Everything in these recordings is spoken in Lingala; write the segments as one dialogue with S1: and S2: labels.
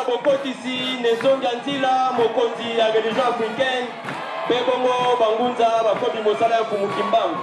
S1: Bokotisi Nesonga Nzila mokonzi ya religion africaine pe bongo bangunza bakobi mosala ya kumukimbangu.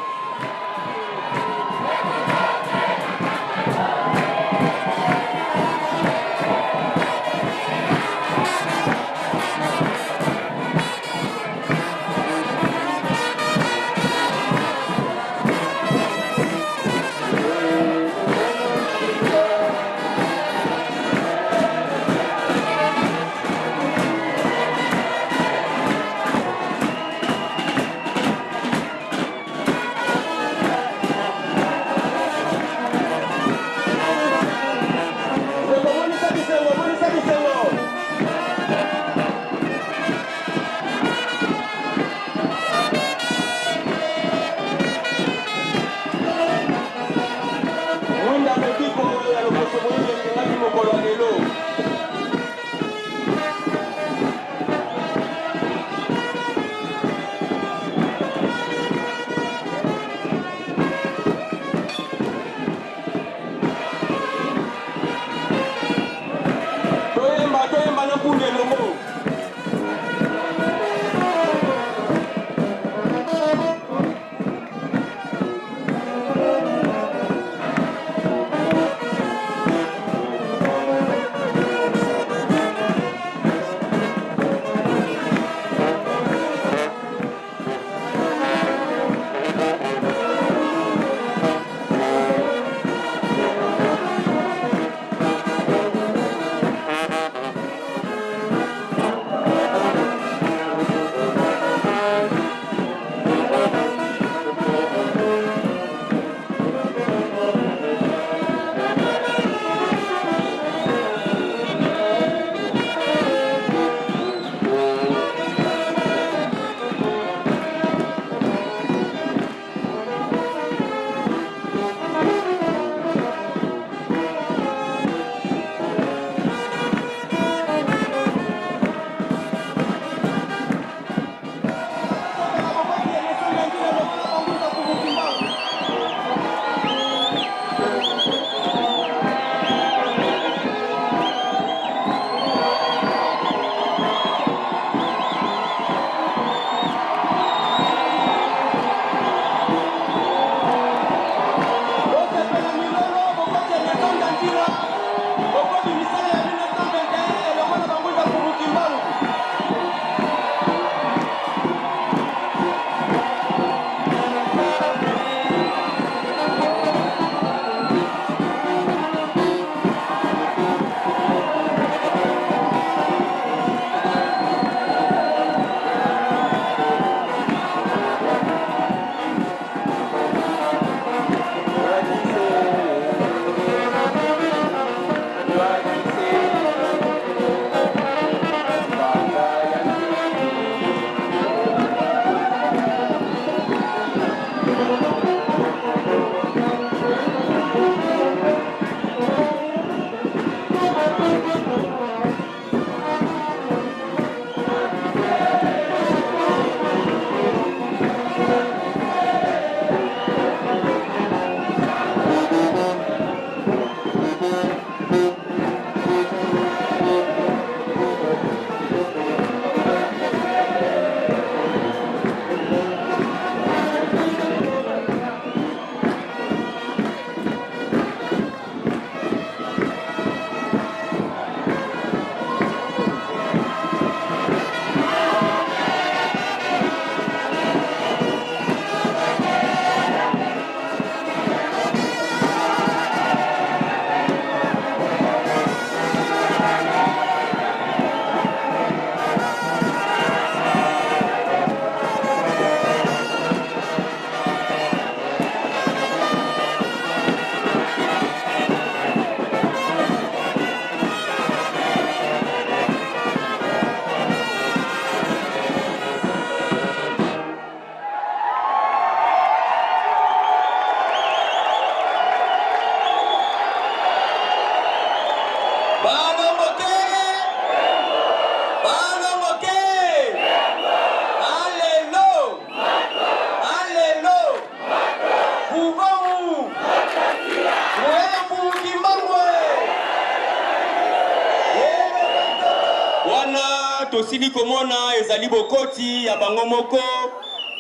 S1: tosili komona ezali bokoti ya bango moko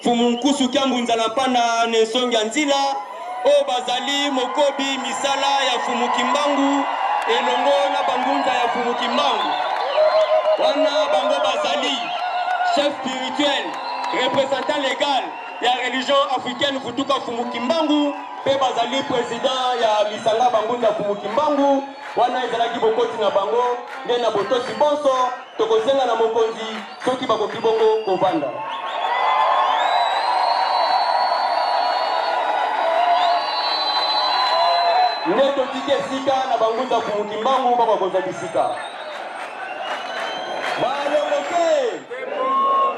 S1: fumu nkusu Kiambunza na Mpanda Nensongi Nzila o bazali mokobi misala ya fumu Kimbangu elongo na bangunza ya fumu Kimbangu wana bango bazali chef spirituel représentant légal ya religion africaine kutuka fumu Kimbangu pe bazali président ya lisanga bangunza fumu Kimbangu wana ezalaki bokoti na bango nde na botosi bonso tokozenga na mokonzi soki bakoki bongo kovanda. Nde totiki esika na bangunza fumu Kimbangu bakokoza bisika.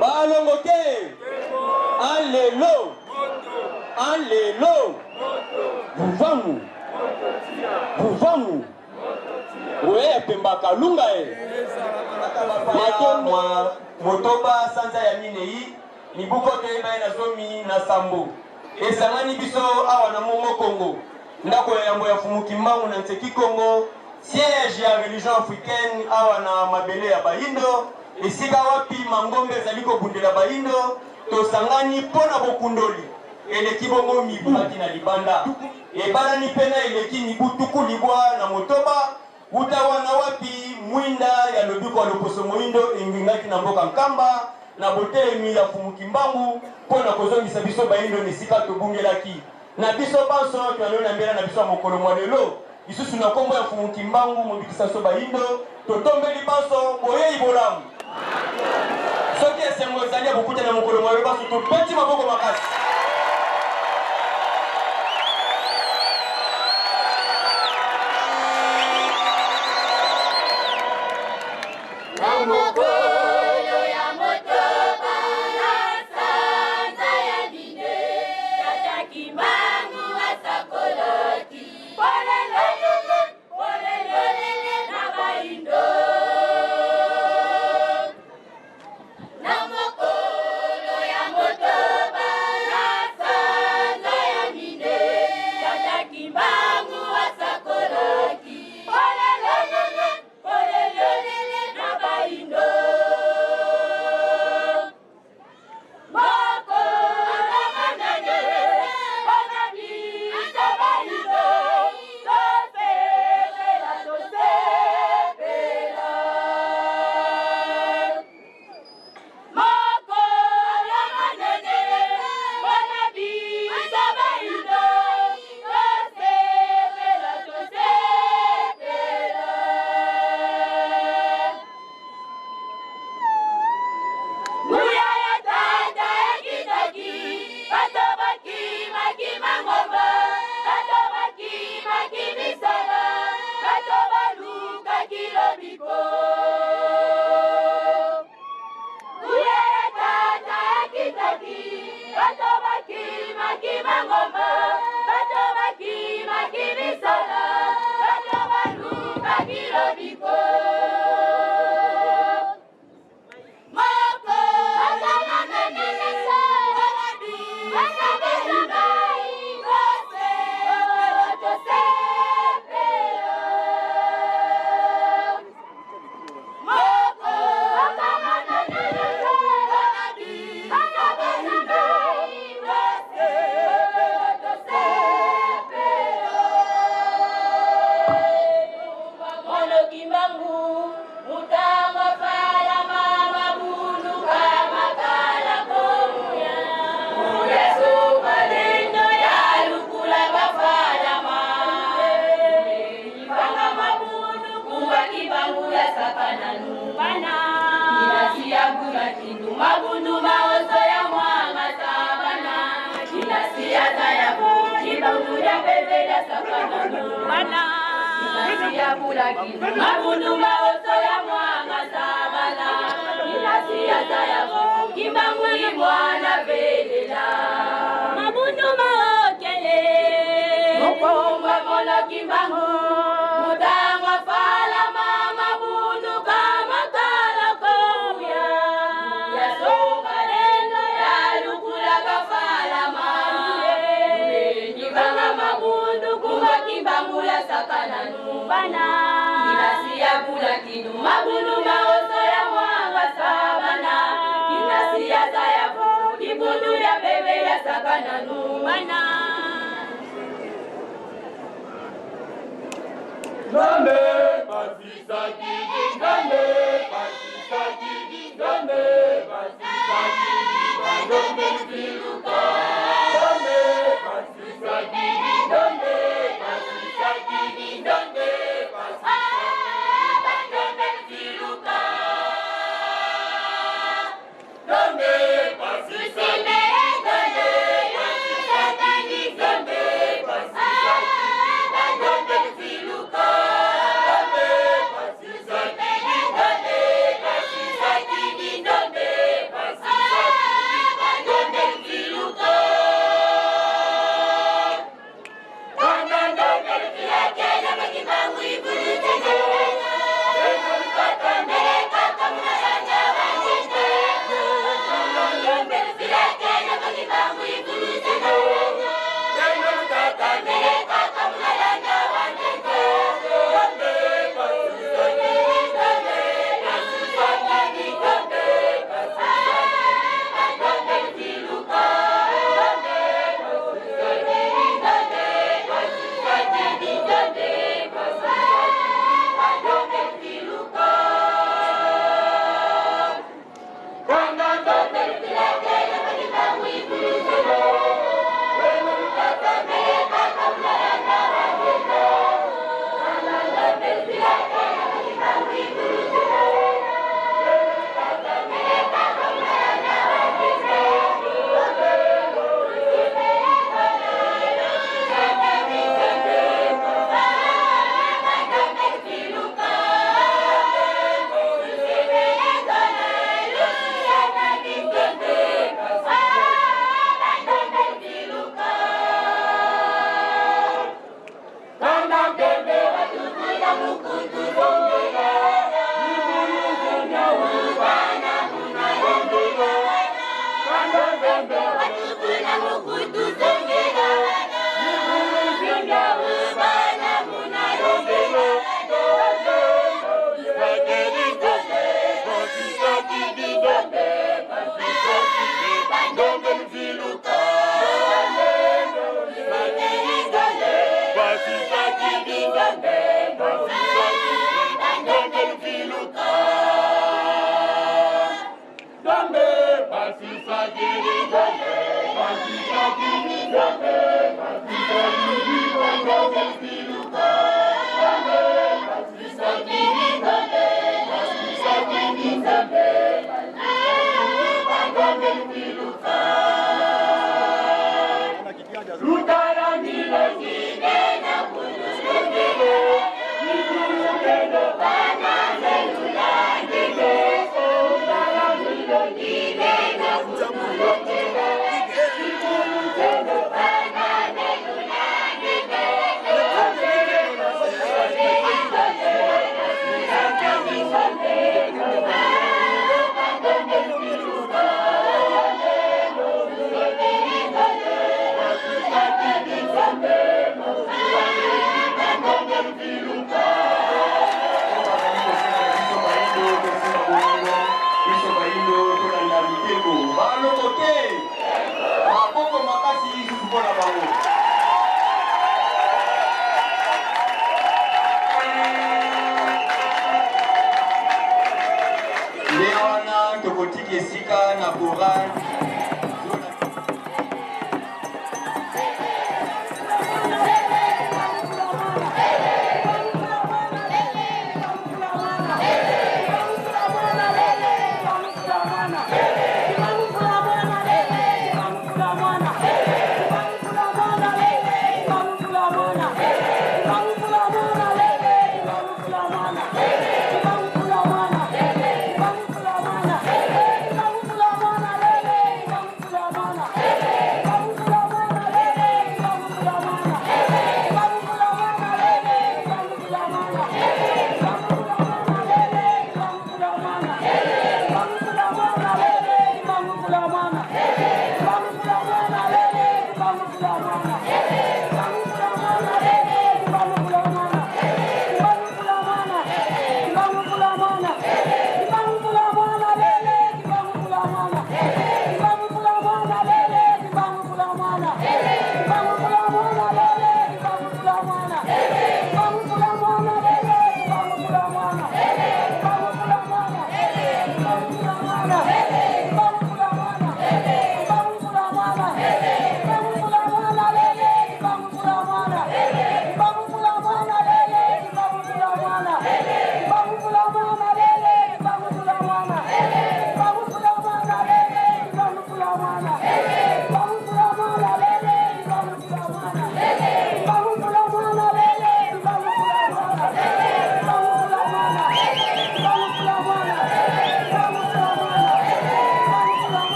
S1: Balongoke alelo buvangu oye pemba kalunga matomwa motoba sanza ya minei nibukote na zomi na sambo esangani biso awa na mongo Kongo ndako ya yambo ya fumu Kimbangu na Nseki Kongo siège ya religion africaine awa na mabele ya Bayindo esika wapi mangombe zaliko bundela Bayindo tosangani pona bokundoli eleki bongo mibaki na libanda ebala ni pena eleki nibutuku libwa na motoba utawana wapi mwinda ya lobiko wa loposo moindo ingingaki na mboka Nkamba na botelemi ya fumu Kimbangu pona kozongisa biso Bayindo nisika tobungelaki na biso banso tuanona mbela na biso mokolo mwa lelo isusu na kombo ya fumu Kimbangu mobikisa so Bayindo totombeli banso boyei bolamu soki esengo ezali ya bokuta na mokolo mwa lelo banso topeti maboko makasi.
S2: Mabundu maoso ya mwanga sabana inasiasa ya Kimbangu imwana belela Mabundu maokele Mukomba mona Kimbangu Mudangwa fala mama bundu kama kala koya Ya songa leno ya lukula kafala mame Nibanga mabundu kumba Kimbangu ya sakana numbana Kila siya kula kinu mabundu maoso ya mwanga sabana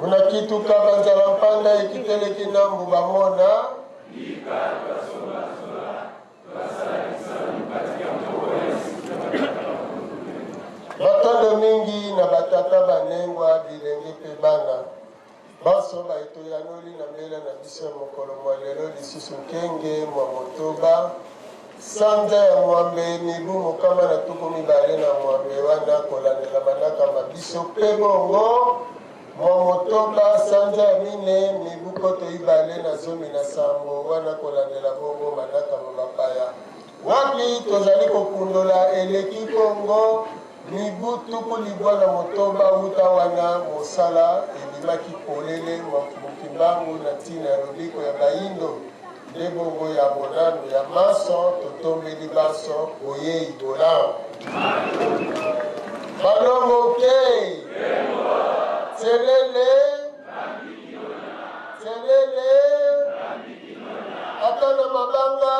S3: Unakituka banzala mpanda ikitele kinambu bamona batondo mingi na batata banengwa bilenge pe bana baso baitoyanoli na mbele na biso ya mokolo mwa lelo lisusu nkenge mwa motoba sanza ya mwambe mibu mokama na tuku mibale na mwambe wana kolandela banakamba biso pe bongo mwa motoba sanza ya mine mibu koto ibale na zomi na sambo wana kolandela bongo banakamba bapaya wapi tozali kokundola eleki kongo mibu tuku libwa na motoba uta wana mosala ebimaki polele mokimbangu na ntina ya lobiko ya bayindo nde bongo ya monano ya maso totombeli baso boyei bolan balongo ke tselele ata na mabanga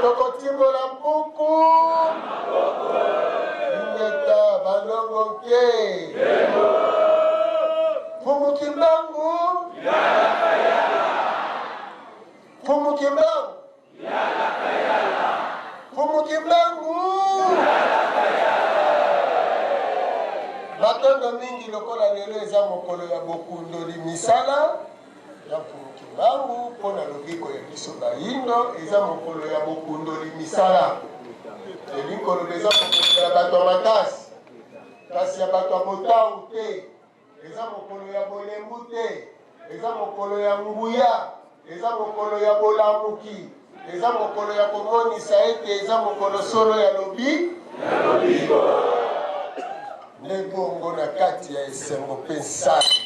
S3: tokotimola mpuku ingeta balongo ke fumukimbangu Fumukimbangu batondo mingi lokola lelo eza mokolo ya bokundoli misala ya Fumukimbangu mpona lobiko ya biso bayindo eza mokolo ya bokundoli misala elikolo eza mokolo ya bato ya makasi kasi ya bato ya botangu te eza mokolo ya bolembu te eza mokolo ya nguya eza mokolo ya bolamuki eza mokolo ya komonisa ete eza mokolo solo ya lobiko nde bongo na kati ya esengo mpe nsali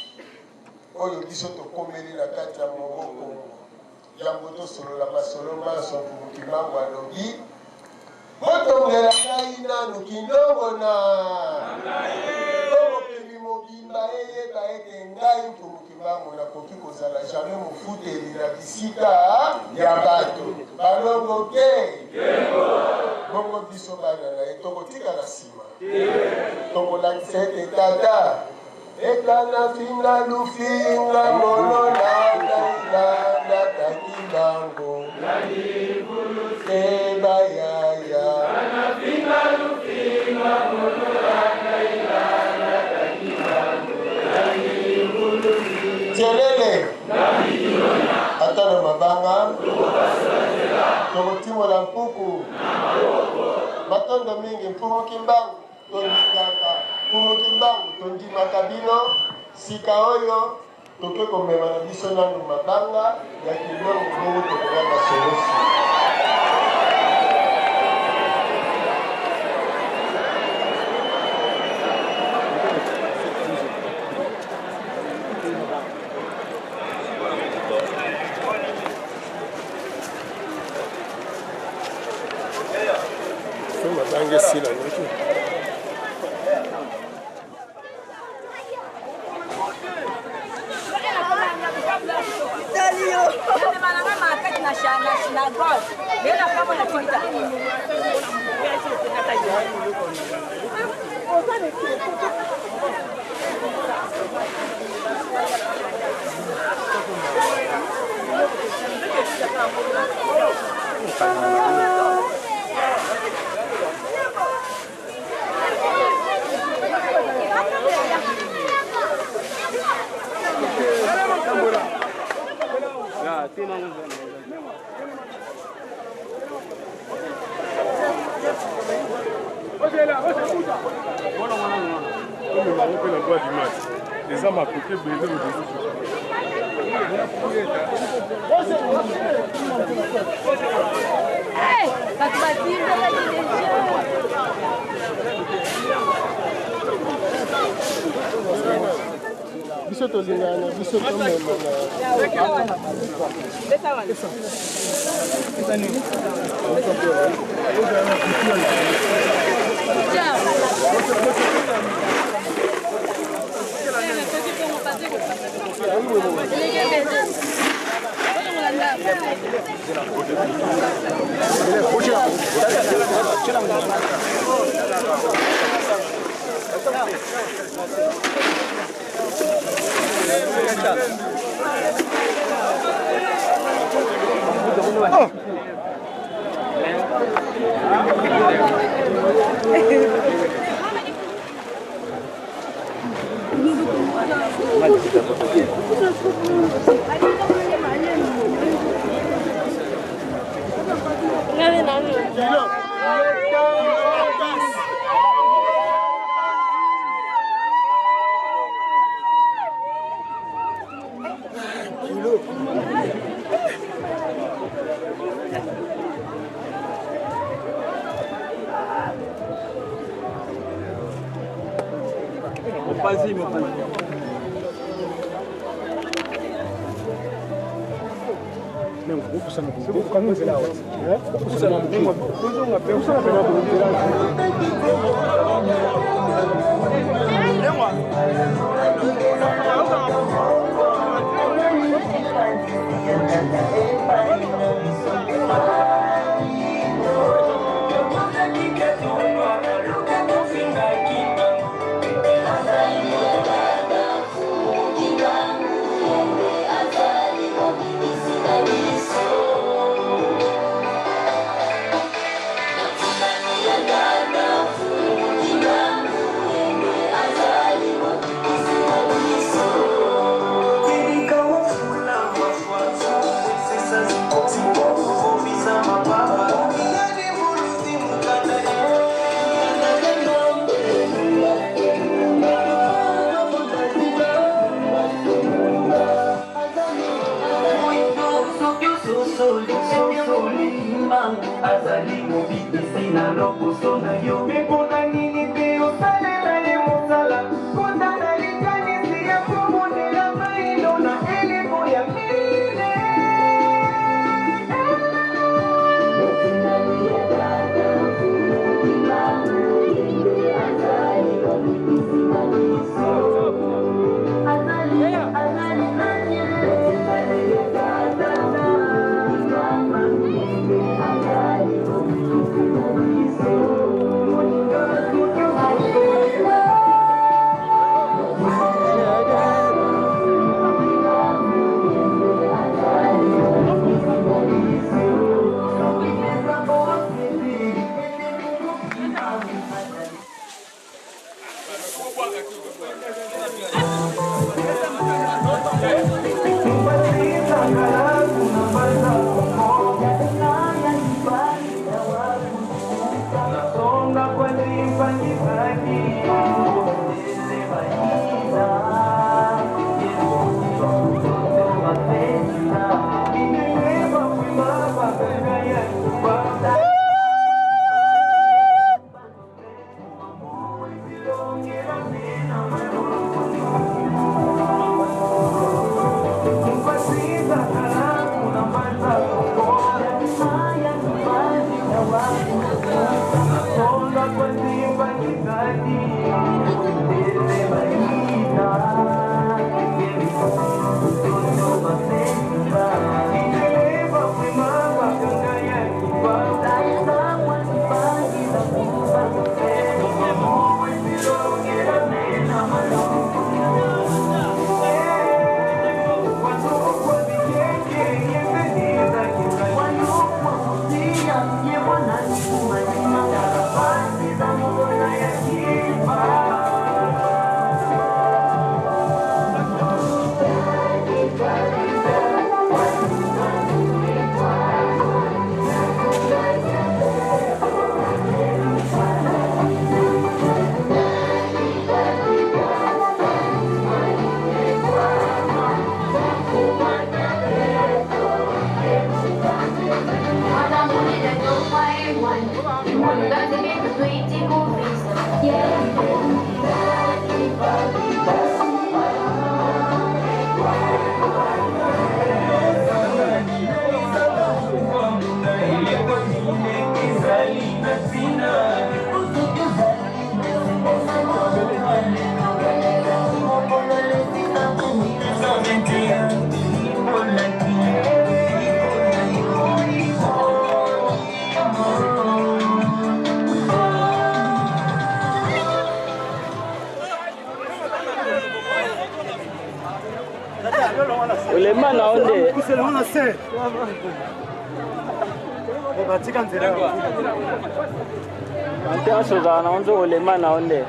S3: oyo biso tokomeli na kati ya moboko yango tosolola masolo maso Fumukimbangu alobi botongela ngai nanu kindongo na okopemi mobimba eyeba ete ngai Fumukimbangu nakoki kozala jamais mofuteli na bisika ya bato balongo ke bongo biso bana na ye tokotikala nsima tokolakisa ete tata ekana finga lufinga monola kailanda takimbango ebayaya tselele ata na mabanga tokotimola mpuku batondo mingi Fumukimbangu tondikaka Fumukimbangu tondimaka bino sika oyo toke komema na biso nanu mabanga ya kilongo bongo tokoya basolosi mabange sila noki
S4: les hommes à côté brisés
S3: biso tolingana biso
S5: Ulema na onde. Ante soza na onzo ulema na onde.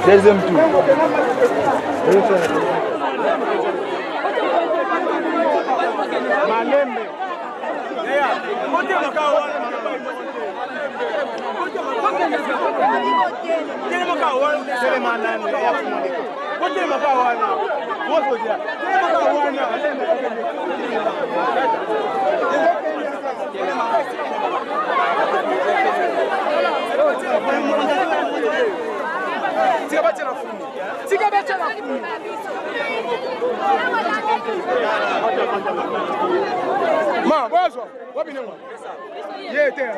S6: Deuxième tour. Malembe. Ma, bozo, wapi ni mwa? Yete.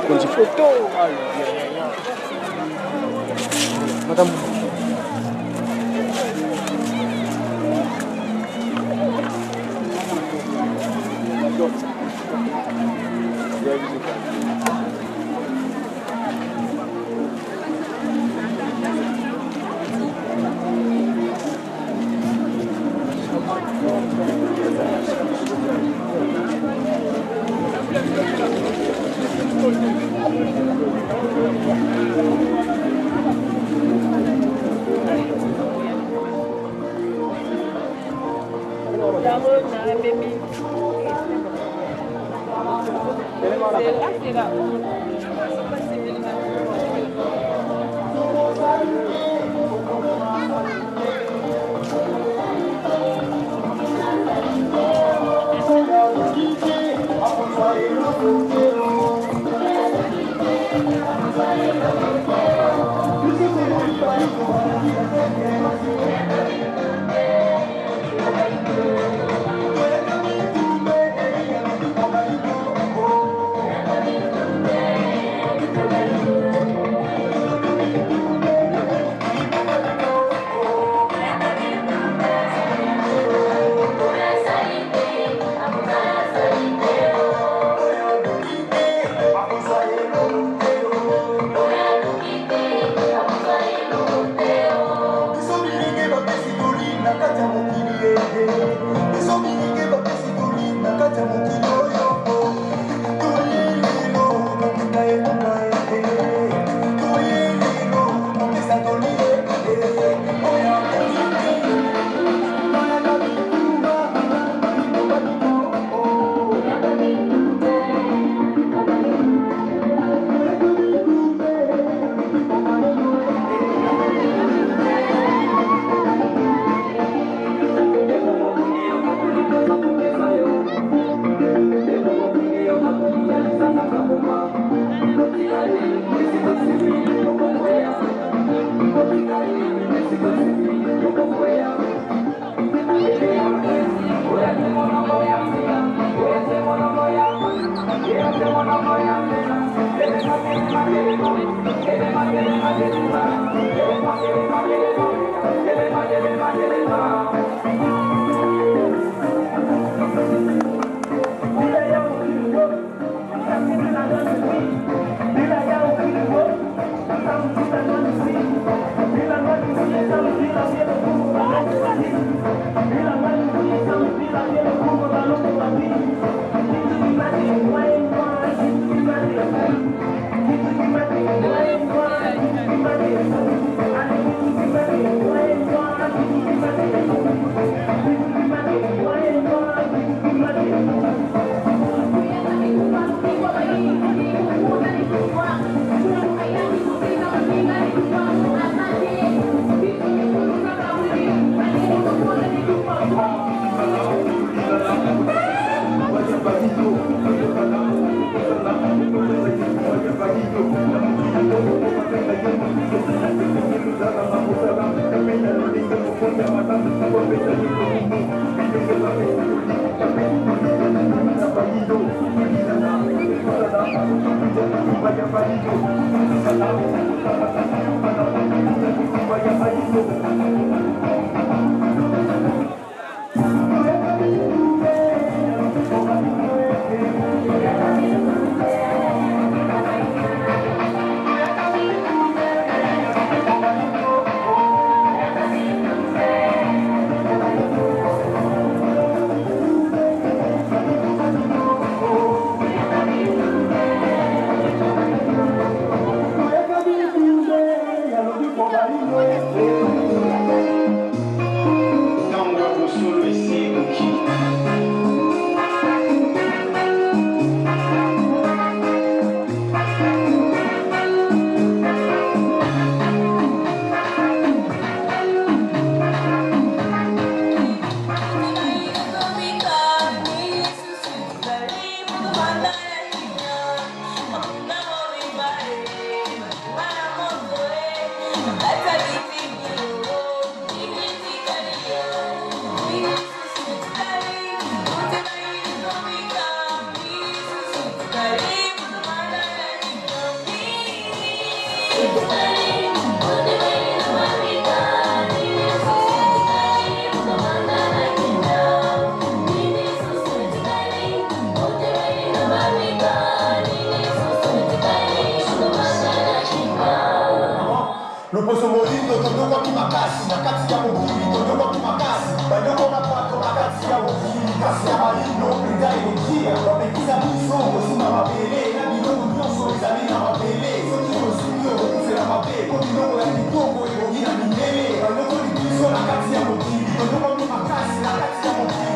S6: Kunci foto. Madam.
S7: Loposo molindo tondoko kimakasi na kati ya mokili tondoko kimakasi bandoko na pato na kati ya mokili kasi ya malindo prinda elekia bapekisa biso kosima mabele na biloko nyonso ezali na mabele soki kosuki okokufela mabe po biloko ya kitoko ekoki na mindele bandoko libiso na kati ya mokili tondoko kimakasi na kati ya mokili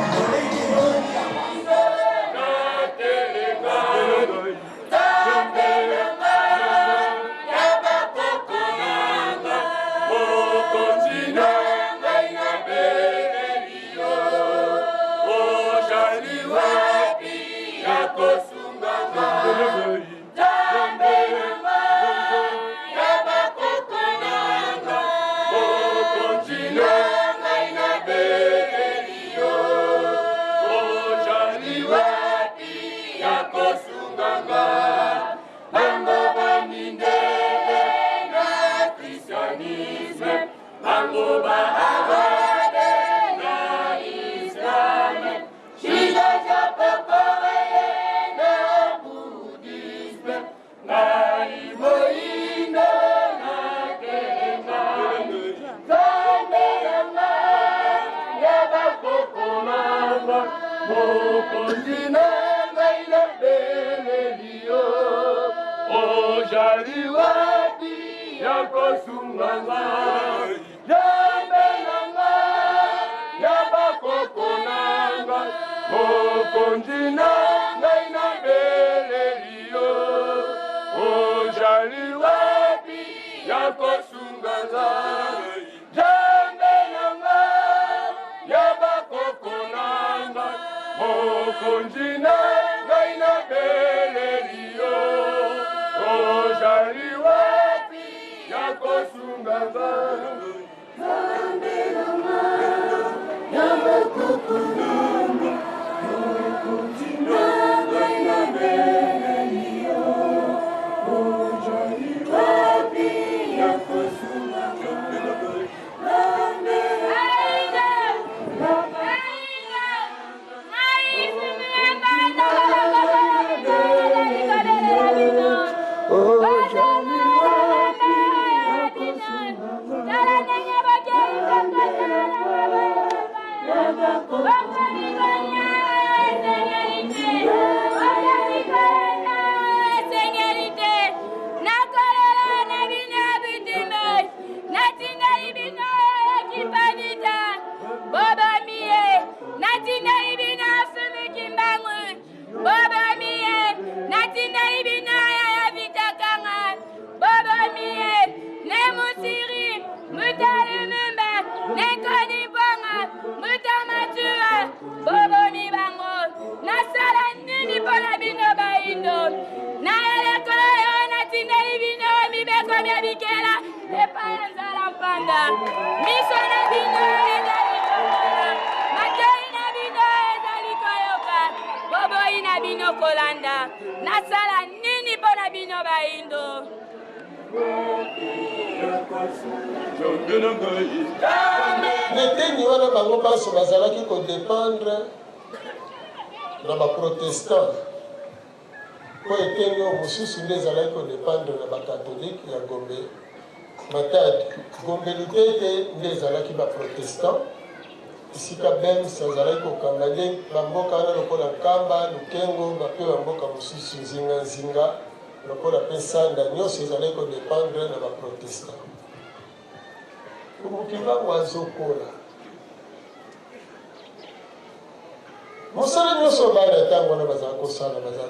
S2: Bye. Bosengela, Epaya Nzala Mpanda, Miso na bino ezali kokola, Matoi na bino ezali koyoka, Boboi na bino kolanda, Nasala nini po na bino baindo.
S3: Neteni wana bango baso bazalaki kodépendre na baprotestant po eteni oyo mosusu nde ezalaki kodépendre na bakatholike ya Gombe Matadi. Gombe Lutete nde ezalaki baprotestant, esika Bems azalaki kokamba nde bamboka wana lokola Nkamba, Lukengo, bape bamboka mosusu nzinga lokola mpe Sanda, nyonso ezalaki kodépendre na baprotestant. Kumukibango azokola mosala nyonso bana ntango wana bazala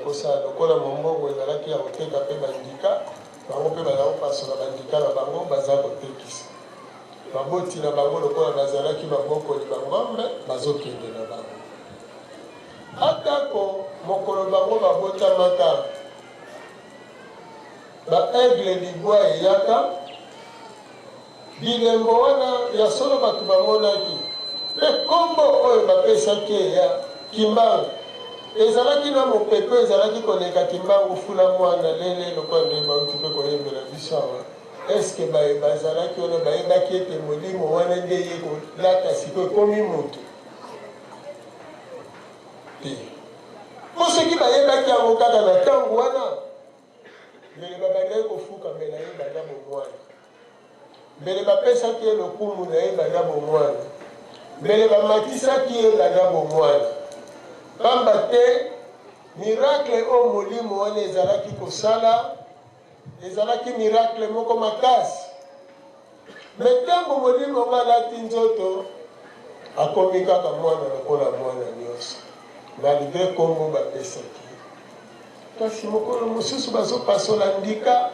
S3: kosala lokola mombongo ezalaki ya koteka mpe bandika, bango mpe bazala kopasola bandika na bango baza kotekisa. Baboti na bango lokola bazalaki babokoli bangombe bazokende na bango. Atako mokolo bango babotamaka baaigle libwa eyaka, bilembo wana ya solo bato bamonaki mpe kombo oyo bapesaki ya Kimbangu ezalaki na mopepe ezalaki koleka Kimbangu fula mwana lele lokola nde bauti mpe koyembela biso awa. Eske bazalaki wana bayebaki ete molimo wana nde ye kolata siko ekomi moto te? Po soki bayebaki yango kaka na ntango wana mbele babandaki kofuka mbele ye banda bomwana, mbele bapesaki ye lokumu na ye banda bomwana, mbele bamatisaki ye banda bomwana. Pamba te miracle o molimo wana ezalaki kosala ezalaki miracle moko makasi. Metango molimo nga alati nzoto akomi kaka mwana lokola mwana nyonso malgré kombo bapesaki. Kasi mokolo mosusu bazopasola ndika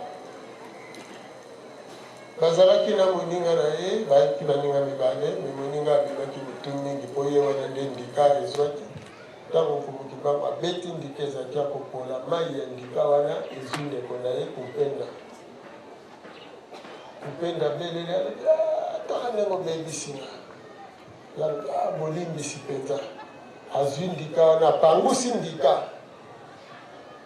S3: bazalaki na moninga na ye bayaki baninga mibale, me moninga abimaki butu mingi mpo ye wana nde ndika ezwaki. Ntango Mfumuki Bangu abeti ndika ezalaki akopola mai ya ndika wana ezwi ndeko na ye Kupenda belele taka ndenge obebisinga bolimbisi mpenza, azwi ndika wana apangusi ndika.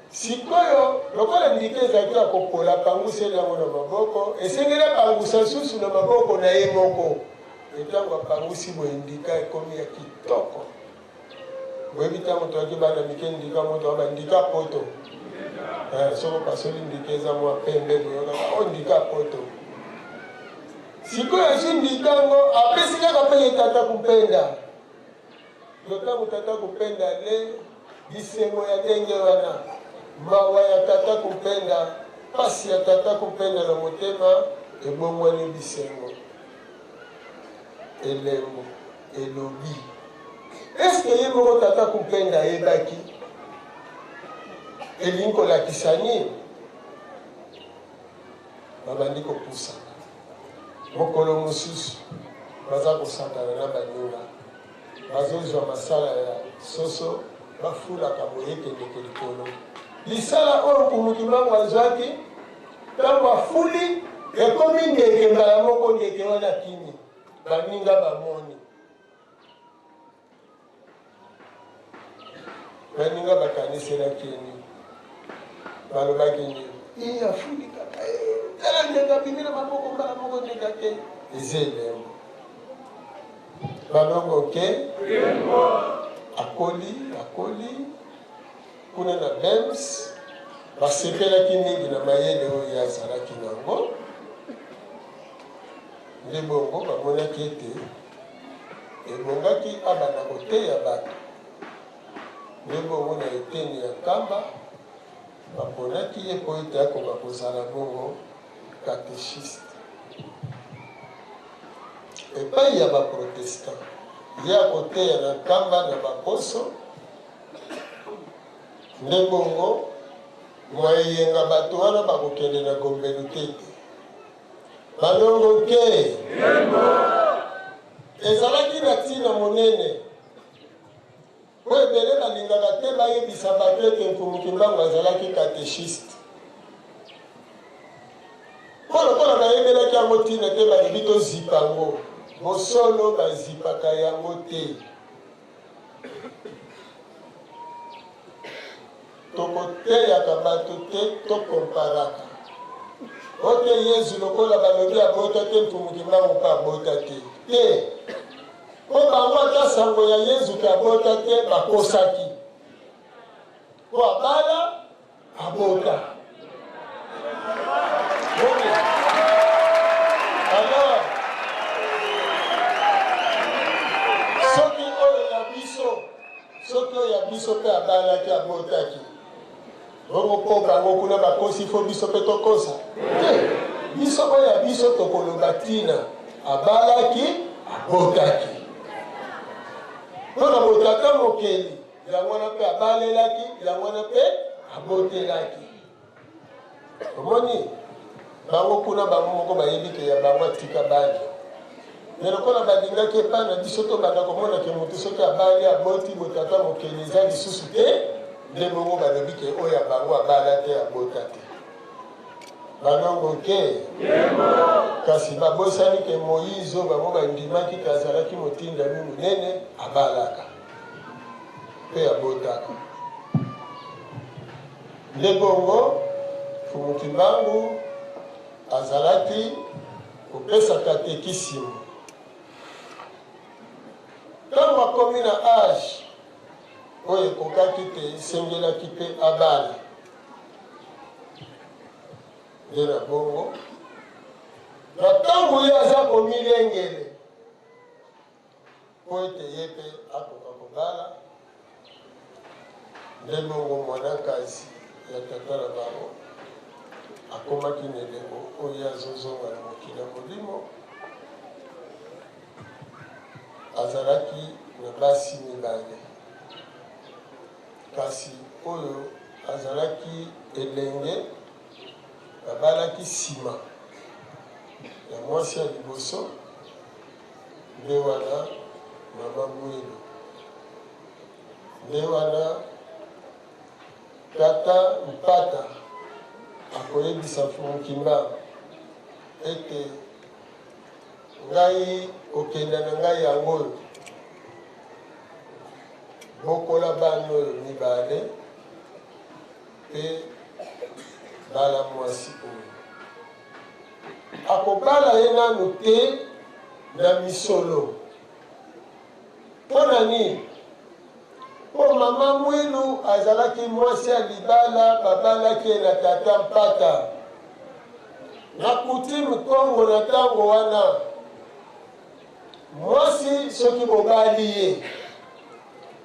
S3: Sikoyo lokola ndika ezalaki akopola apanguseli yango na maboko, esengeli apangusa susu na maboko na ye moko. Etango apangusi boye ndika ekomi ya kitoko. Boyebi ntango toyaki bana mike ndika moto aba ndika poto soko pasoli ndika eza mwa pembe boyokaka o ndika poto. Sikoyo azwi ndika ngo apesi kaka mpe ye Tata Kupenda. Lotango Tata Kupenda le bisengo ya ndenge wana, mawa ya Tata Kupenda, pasi ya Tata Kupenda na motema ebongwani bisengo, elembo, elobi. Est-ce que ye moko Tata Kupenda ayebaki elingi kolakisa nini? Babandi kopusana. Mokolo mosusu baza kosakana na baninga, bazozwa masala ya soso bafulaka boyekendeke likolo. Lisala oyo Mfumuki Bangu azwaki ntango afuli ekomi ndeke mbala moko, ndeke wana kini baninga bamoni. Baninga bakaniselaki nini? Balobaki nini? Afuli kaka tala ndenge abimi na maboko mbala moko ndenge ake eza elembo. Balongo ke akoli kuna na Bems basepelaki mingi na mayele oyo azalaki nango. Nde bongo bamonaki ete ebongaki abanda koteya bato. Nde bongo na eteni ya Nkamba baponaki ye po ete akoka kozala bongo catéchiste epai ya baprotestant. Ye akoteya na Nkamba na baposo. Nde bongo mwayeyenga bato wana bakokende na Gombe Lutete. Balongo ke ezalaki na ntina monene po ebele balingaka te bayebisa bato ete Mfumuki Bangu azalaki catéchiste. Mpona nayebelaki yango ntina te balobi tozipa yango mosolo bazipaka yango te. Tokoteyaka bato te tokomparaka. Ote Yesu lokola balobi abota te mpumuki mbangu mpe abota te. Te mpo bango ata sango ya Yesu ke abota te bakosaki. Po abala abota. Alors, soki oyo ya biso mpe abalaki abotaki. Bongo mpo bango kuna bakosi fo biso mpe tokosa. Te, biso oyo ya biso tokoloba ntina abalaki abotaki. Mpona botata mokeli, yango wana mpe abalelaki, yango wana mpe abotelaki. Omoni, bango kuna bango moko bayebi ke ya bango atika bali. Mais lokola balingaki epai na biso tobanda komona ke motu soki abali aboti botata mokeli eza lisusu te, nde bongo balobi ke oyo ya bango abala te abota te. Balongo ke kasi babosani ke Moïse oyo bango bandimaki ke azalaki motindami monene abalaka mpe abotaka. Nde bongo fumuki mbangu azalaki kopesa katekisimu. Ntango akomi na age oyo ekokaki te esengelaki mpe abala. Nde na bongo na ntango ye aza komilengele mpo ete ye mpe akoka kobala. Nde bongo mwanakazi ya tata na bango akomaki na elengo oyo azozonga na mokili ya molimo. Azalaki na basi mibale, kasi oyo azalaki elenge babalaki nsima ya mwasi ya liboso nde wana mama Mwilu. Nde wana tata Mpata akoyebisa Fumuki Mbangu ete ngai kokenda na ngai yango oyo bokola bana oyo mibale mpe bala mwasi oyo. Akobala ye nanu te na misolo. Mpo na nini? Mpo mama Mwilu azalaki mwasi ya libala babalaki ye na tata Mpata. Na kutimu Kongo na ntango wana mwasi soki bobali ye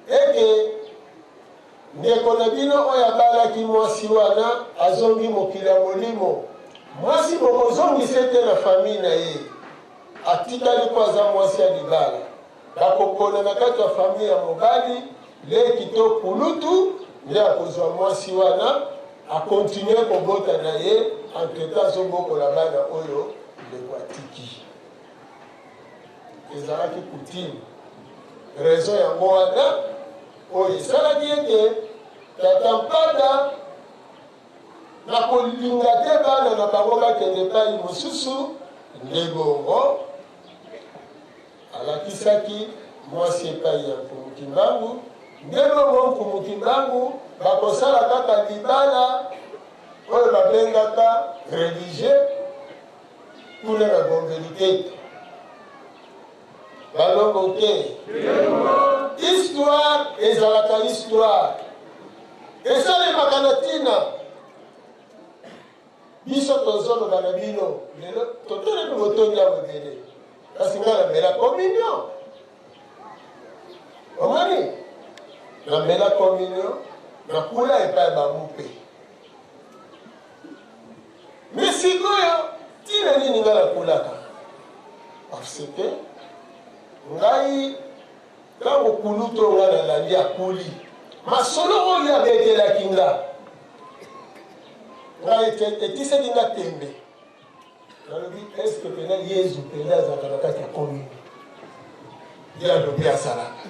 S3: eke ndeko na bino oyo abalaki mwasi wana azongi mokili ya molimo, mwasi bokozongisa te na famille na ye, atikali po aza mwasi ya libala. Bakopona na kati ya famille ya mobali leki to kulutu nde akozwa mwasi wana akontinue kobota na ye entretemps azobokola bana oyo ndeko atiki. Ezalaki kutime. Raison yango wana oyo esalaki ete tata Mpata na kolinga te bana na bango bakende epai mosusu, nde bongo alakisaki mwasi epai ya Fumuki Mbangu. Nde bongo Fumuki Mbangu bakosala kaka libala oyo babengaka religieux kuna na bombeli te. Balongo te. Histoire ezalaka histoire. Esalemaka na ntina. Biso tozoloba na bino lelo totelemi botondi ya mobele. Kasi nga namela communion. Omoni? Namela communion nakula epai bamupe. Mais sikoyo ntina nini nga nakulaka? Parce que ngai ntango kulutu nga nalandi akuli masolo oyo abetelaki nga ngai etisaki nga tembe. Nalobi eske pena Yesu pena azalaka na kati ya komini ye alobi asalaka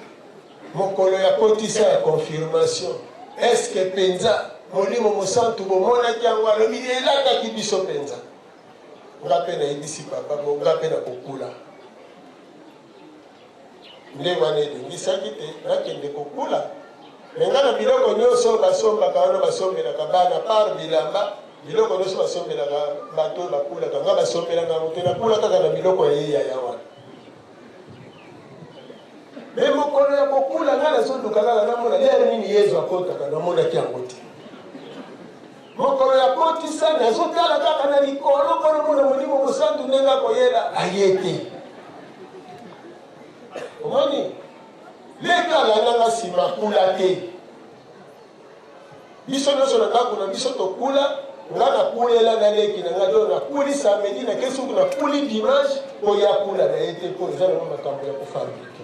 S3: mokolo ya kotisa ya confirmation. Eske penza molimo mosantu bomonaki yango alobi elataki biso penza. nga mpe nayebisi papa mo nga mpe nakokula nde wana elengisaki te nakende kokula me nga na biloko nyonso basombaka wana basombelaka bana par bilamba biloko nyonso basombelaka bato bakulaka nga basombelaka yango te nakula kaka na biloko ya ye yaya wana me mokolo ya kokula nga nazoluka kaka namona lere nini yezu akotaka namonaki yango te mokolo ya kotisa nazotala kaka na likolo mpona mona molimo mosantu ndenge akoyela aye te omoni lekala nanga nsima kula te biso nyonso na ndako na biso tokula nga nakulela naleki na nga do nakuli samedi nakei suku nakuli dimanche oya kula na ye te mpo eza nango makambo ya kofabrike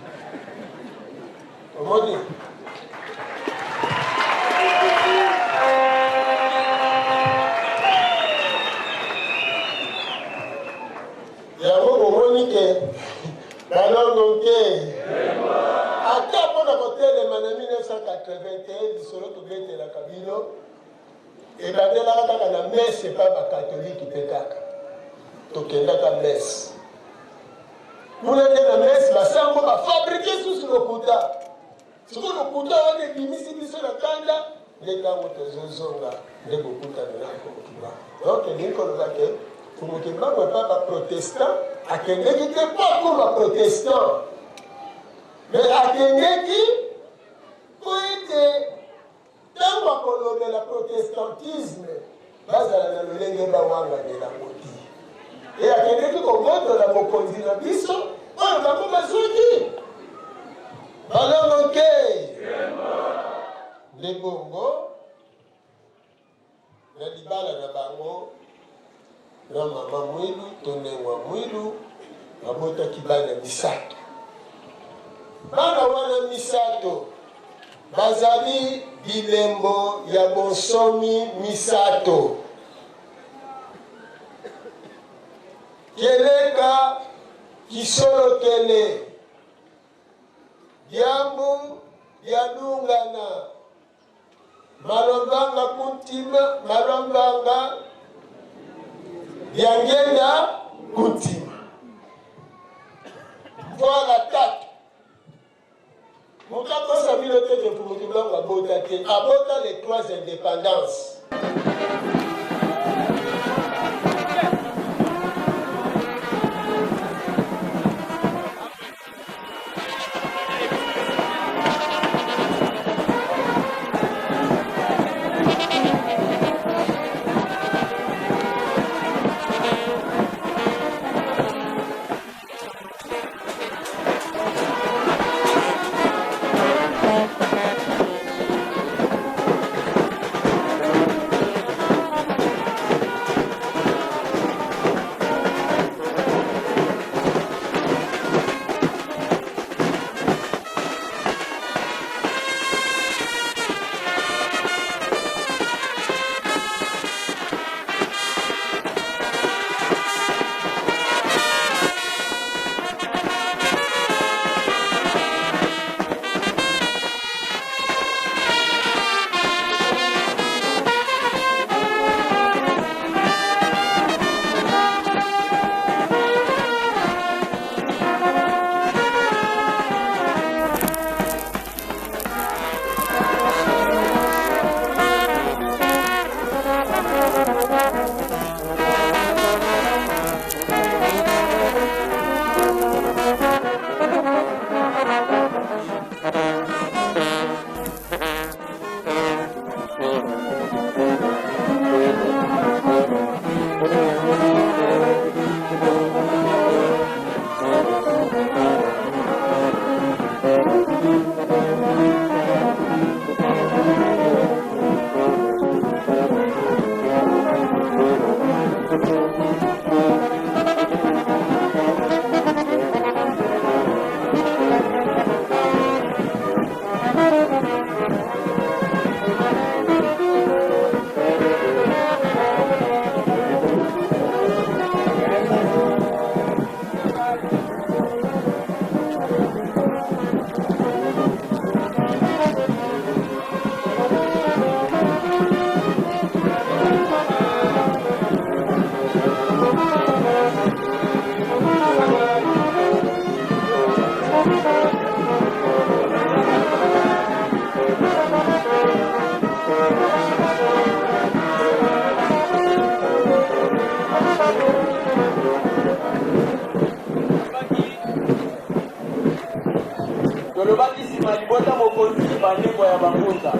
S3: omoni yango bomoni ke balongo ke ata mpona kotelema na 1981 lisolo tobetelaka bino ebandelaka kaka na mese epa bakatolike mpe kaka tokendaka mese kuna nde na mese basango bafabrike susu lokuta siko lokuta wana ebimisi biso na kanda nde ntango tozozonga nde bokutana na kokiba donc elingi koloba ke fumukibango epa baprotestant akendeki te mpo akoma protestant me akendeki po ete ntango akolobela protestantisme bazala na lolenge bawanganela moti e akendeki komotola mokonzi na biso oyo bango bazwaki balongo ke nde bongo na libala na bango na mama mwilu to ndengwa mwilu babotaki bana misato bana wana misato bazali bilembo ya bonsomi misato keleka kisolokele byambu byalungana malombanga kuntima malombanga byangenda kuntima voilà tatu mokakosa bino te de fumukibango abota te abota les 3 indépendances
S1: mokonzi bandeko ya bangunza.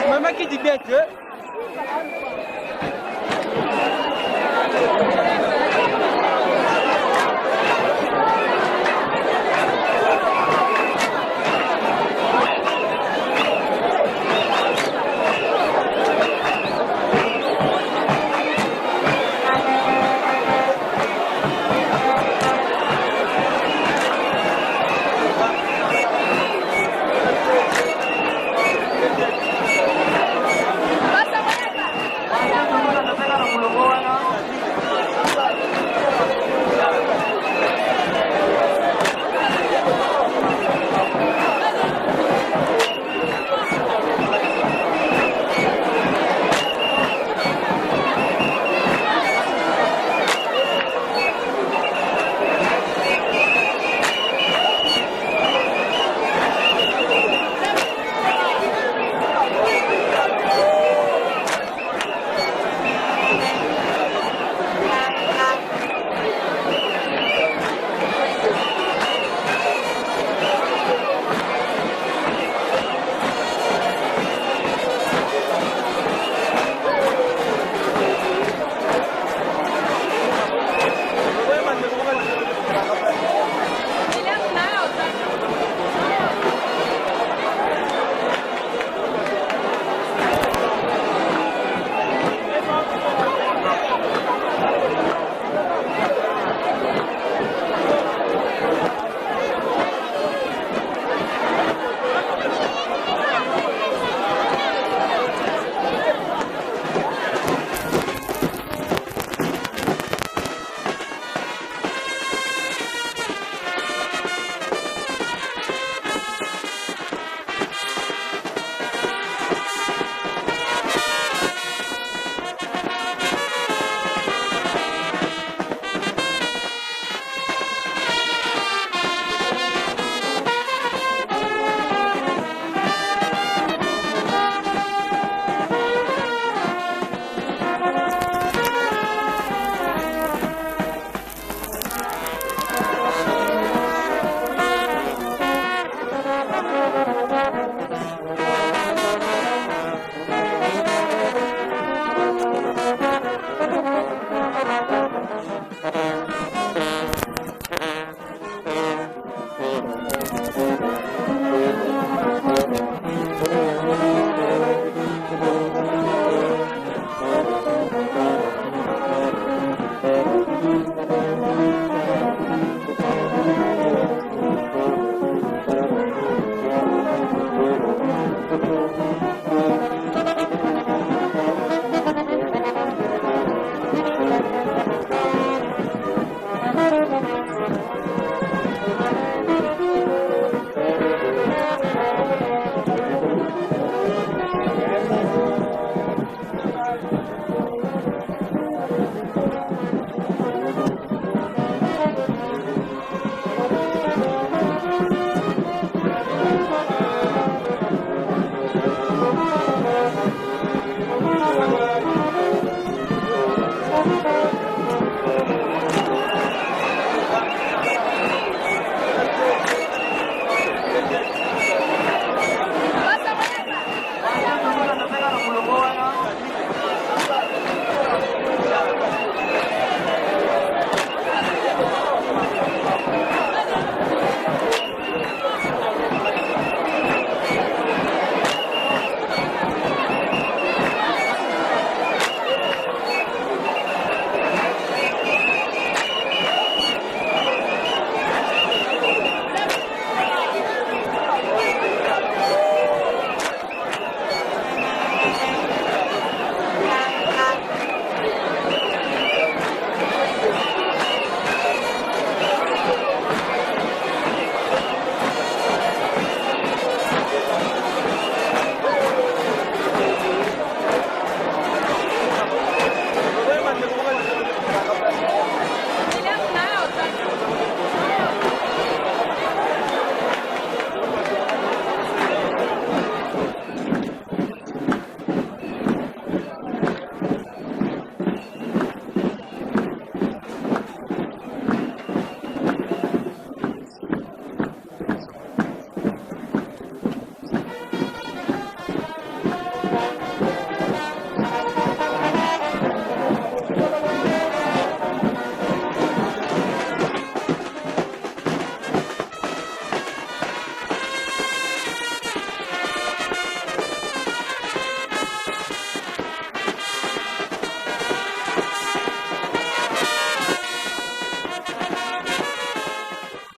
S6: Mama qui dit bête.